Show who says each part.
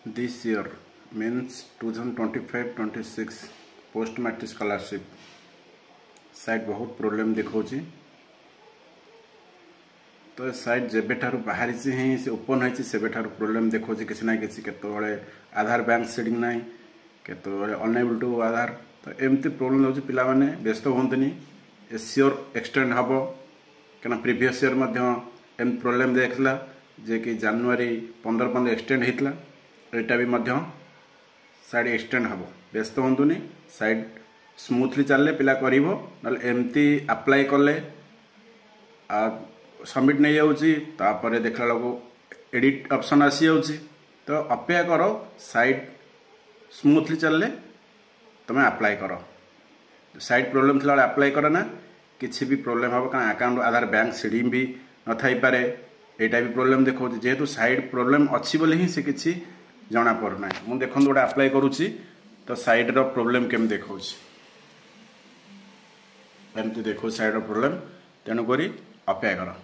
Speaker 1: This year means 2025-26 post matric scholarship site बहुत problem देखौची। तो site जेबेठार बाहरी ही से ओपन होती से प्रोब्लेम देखौची किसी ना किसी केतोळे आधार बैंक सीडिंग ना केतोळे अनएबल टू आधार। तो एमती प्रोब्लेम होची पिला माने व्यस्त होंतनी एश्योर एक्सटेंड हबो कना प्रीवियस ईयर मध्य एम प्रोब्लेम देखला जे कि जनवरी 15 एक्सटेंड हेतला एटा भी मध्य साइड एक्सटेंड हबो व्यस्त होंतनी साइड स्मूथली चलले पिला करिवो नल एमती अप्लाई करले सबमिट नहीं जाउची तापरे देखला लगो एडिट ऑप्शन आसी जाउची। तो अपेक्षा करो साइट स्मूथली चलले तमे अप्लाई करो। साइट प्रोब्लेम थिला अप्लाई करो ना किसी भी प्रोब्लेम हम कारण अकाउंट आधार बैंक सीडिंग भी न थाई पारे एटा भी प्रोब्लेम देखो जेहेतु साइड प्रोब्लेम अच्छी बोले ही से किसी जना पड़ना मु देखो गोटे अप्लाई करुच्ची तो साइड रो प्रोब्लेम केम देखो एमती देखो साइड रो प्रोब्लेम तेणुक अपेक्षा करो।